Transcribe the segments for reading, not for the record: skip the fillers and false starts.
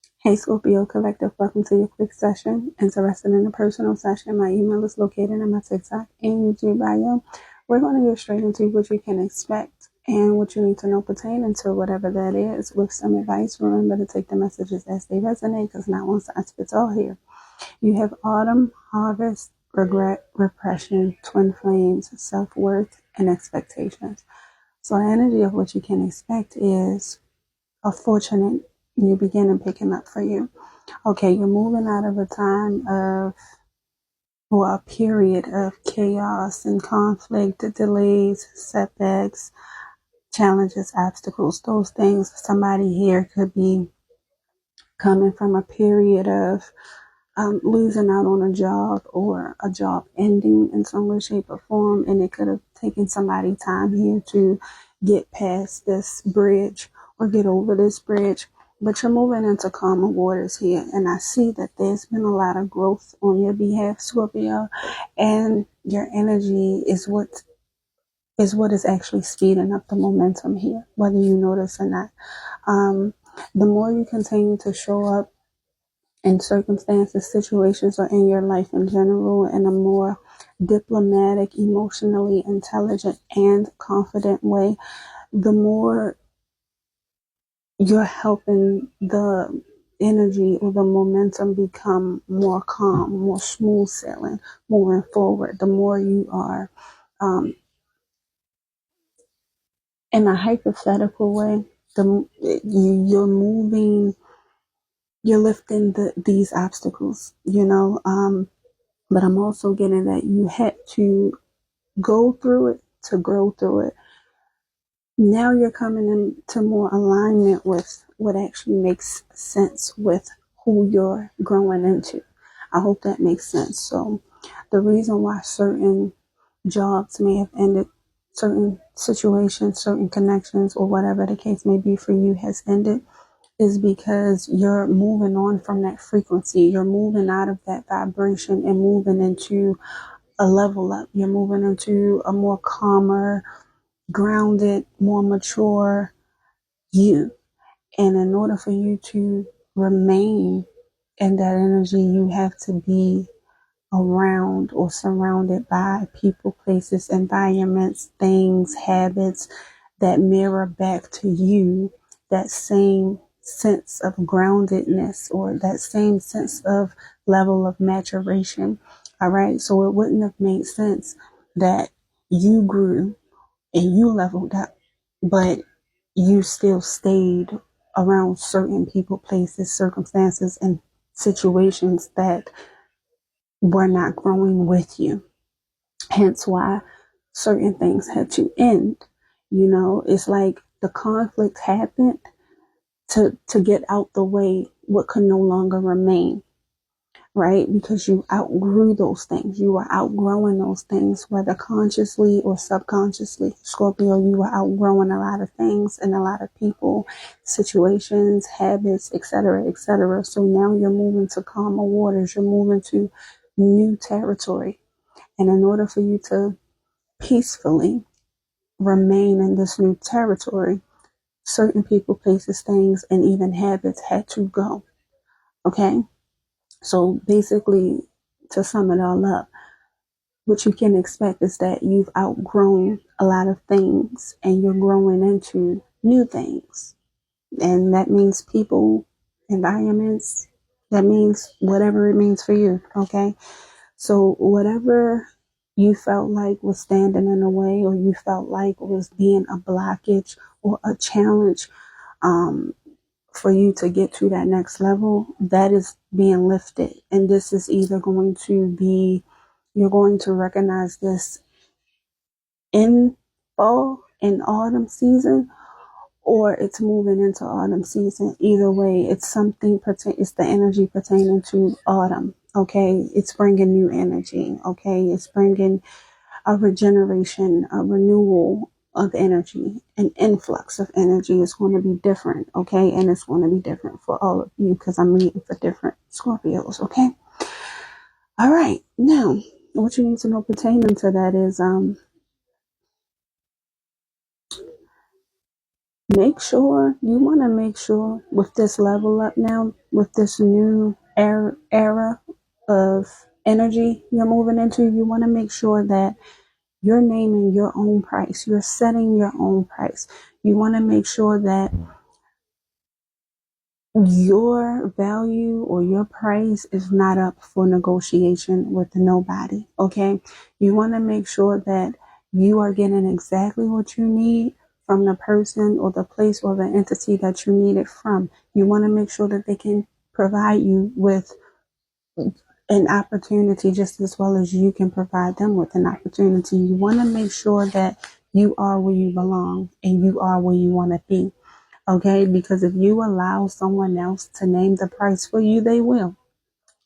Hey Scorpio Collective, welcome to your quick session. Interested in a personal session? My email is located in my TikTok and YouTube bio. We're going to get straight into what you can expect and what you need to know pertaining to whatever that is with some advice. Remember to take the messages as they resonate because not one size fits all here. You have autumn, harvest, regret, repression, twin flames, self-worth, and expectations. So the energy of what you can expect is a fortunate new beginning picking up for you. Okay, you're moving out of a time of, or a period of chaos and conflict, delays, setbacks, challenges, obstacles, those things. Somebody here could be coming from a period of losing out on a job or a job ending in some way, shape, or form, and it could have taken somebody time here to get past this bridge or get over this bridge. But you're moving into calmer waters here, and I see that there's been a lot of growth on your behalf, Scorpio, and your energy is what is actually speeding up the momentum here, whether you notice or not. The more you continue to show up in circumstances, situations, or in your life in general in a more diplomatic, emotionally intelligent, and confident way, the more you're helping the energy or the momentum become more calm, more smooth sailing, moving forward. The more you are um, in a hypothetical way, you're moving, you're lifting these obstacles, but I'm also getting that you had to go through it to grow through it. Now you're coming into more alignment with what actually makes sense with who you're growing into. I hope that makes sense. So the reason why certain jobs may have ended, certain situations, certain connections, or whatever the case may be for you has ended is because you're moving on from that frequency. You're moving out of that vibration and moving into a level up. You're moving into a more calmer, grounded, more mature you. And in order for you to remain in that energy, you have to be around or surrounded by people, places, environments, things, habits that mirror back to you that same sense of groundedness or that same sense of level of maturation. All right. So it wouldn't have made sense that you grew and you leveled up, but you still stayed around certain people, places, circumstances, and situations that were not growing with you. Hence why certain things had to end. It's like the conflict happened to get out the way what could no longer remain, right? Because you outgrew those things. You were outgrowing those things, whether consciously or subconsciously. Scorpio, you were outgrowing a lot of things and a lot of people, situations, habits, etc., etc. So now you're moving to calmer waters. You're moving to new territory. And in order for you to peacefully remain in this new territory, certain people, places, things, and even habits had to go. Okay? So basically, to sum it all up, what you can expect is that you've outgrown a lot of things and you're growing into new things. And that means people, environments, that means whatever it means for you. Okay? So whatever you felt like was standing in the way or you felt like was being a blockage or a challenge um, for you to get to that next level, that is being lifted. And this is either going to be, you're going to recognize this in fall and autumn season, or it's moving into autumn season. Either way, it's something, it's the energy pertaining to autumn. Okay. It's bringing new energy. Okay. It's bringing a regeneration, a renewal of energy, an influx of energy is going to be different. Okay. And it's going to be different for all of you because I'm meeting for different Scorpios. Okay. All right. Now, what you need to know pertaining to that is, make sure with this level up now, with this new era of energy you're moving into, you want to make sure that you're naming your own price. You're setting your own price. You want to make sure that your value or your price is not up for negotiation with nobody. Okay. You want to make sure that you are getting exactly what you need from the person or the place or the entity that you need it from. You want to make sure that they can provide you with an opportunity just as well as you can provide them with an opportunity. You want to make sure that you are where you belong and you are where you want to be. Okay, because if you allow someone else to name the price for you, they will.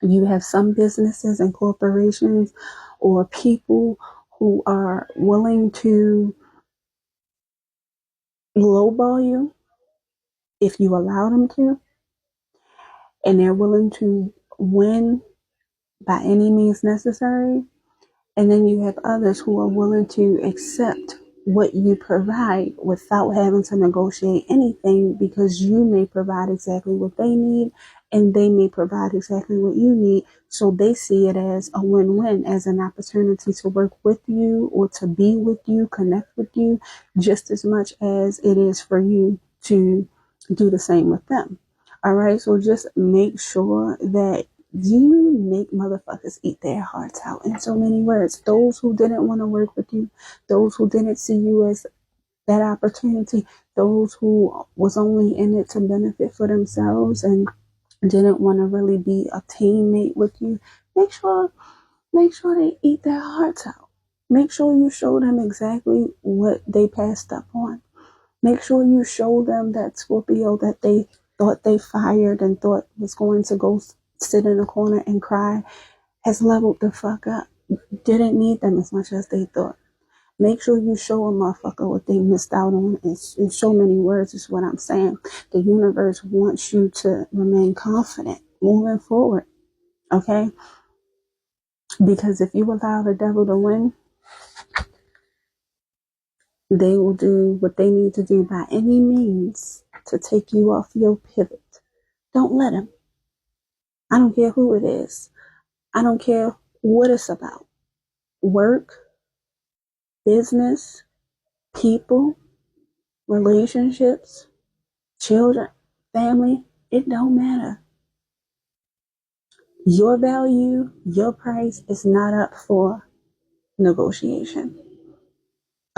You have some businesses and corporations or people who are willing to lowball you if you allow them to, and they're willing to win by any means necessary. And then you have others who are willing to accept what you provide without having to negotiate anything because you may provide exactly what they need and they may provide exactly what you need. So they see it as a win-win, as an opportunity to work with you or to be with you, connect with you, just as much as it is for you to do the same with them. All right. So just make sure that you make motherfuckers eat their hearts out in so many words. Those who didn't want to work with you, those who didn't see you as that opportunity, those who was only in it to benefit for themselves and didn't want to really be a teammate with you, make sure they eat their hearts out. Make sure you show them exactly what they passed up on. Make sure you show them that Scorpio that they thought they fired and thought was going to go sit in a corner and cry has leveled the fuck up. Didn't need them as much as they thought. Make sure you show a motherfucker what they missed out on. In so many words is what I'm saying. The universe wants you to remain confident moving forward. Okay? Because if you allow the devil to win, they will do what they need to do by any means to take you off your pivot. Don't let them. I don't care who it is. I don't care what it's about. Work, business, people, relationships, children, family, it don't matter. Your value, your price is not up for negotiation.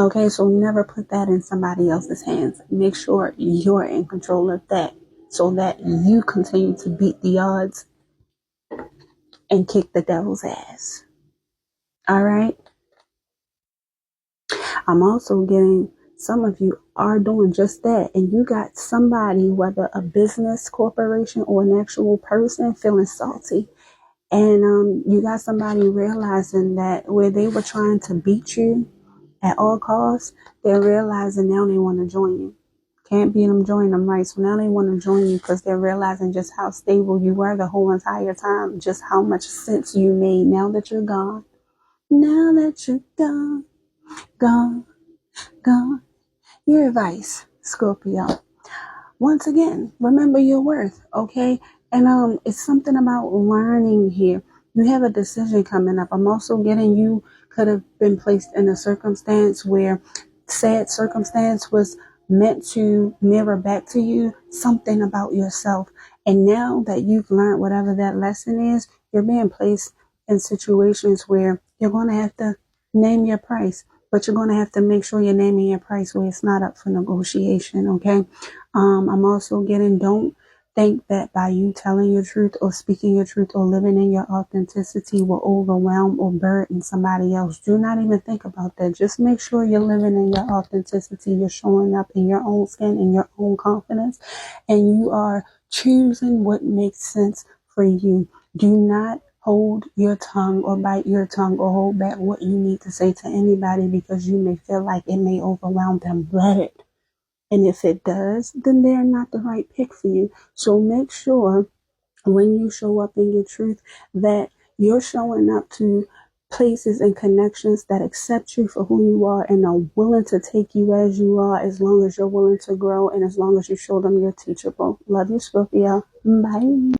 Okay, so never put that in somebody else's hands. Make sure you're in control of that so that you continue to beat the odds and kick the devil's ass. All right? I'm also getting some of you are doing just that. And you got somebody, whether a business, corporation, or an actual person, feeling salty. And you got somebody realizing that where they were trying to beat you at all costs, they're realizing now they want to join you. Can't beat them, join them, right? So now they want to join you because they're realizing just how stable you were the whole entire time, just how much sense you made now that you're gone. Now that you're gone, gone, gone. Your advice, Scorpio. Once again, remember your worth, okay? And it's something about learning here. You have a decision coming up. I'm also getting you could have been placed in a circumstance where sad circumstance was meant to mirror back to you something about yourself. And now that you've learned whatever that lesson is, you're being placed in situations where you're going to have to name your price, but you're going to have to make sure you're naming your price where it's not up for negotiation, okay? I'm also getting, don't think that by you telling your truth or speaking your truth or living in your authenticity will overwhelm or burden somebody else. Do not even think about that. Just make sure you're living in your authenticity. You're showing up in your own skin, in your own confidence, and you are choosing what makes sense for you. Do not hold your tongue or bite your tongue or hold back what you need to say to anybody because you may feel like it may overwhelm them. Let it. And if it does, then they're not the right pick for you. So make sure when you show up in your truth that you're showing up to places and connections that accept you for who you are and are willing to take you as you are, as long as you're willing to grow and as long as you show them you're teachable. Love you, Scorpio. Bye.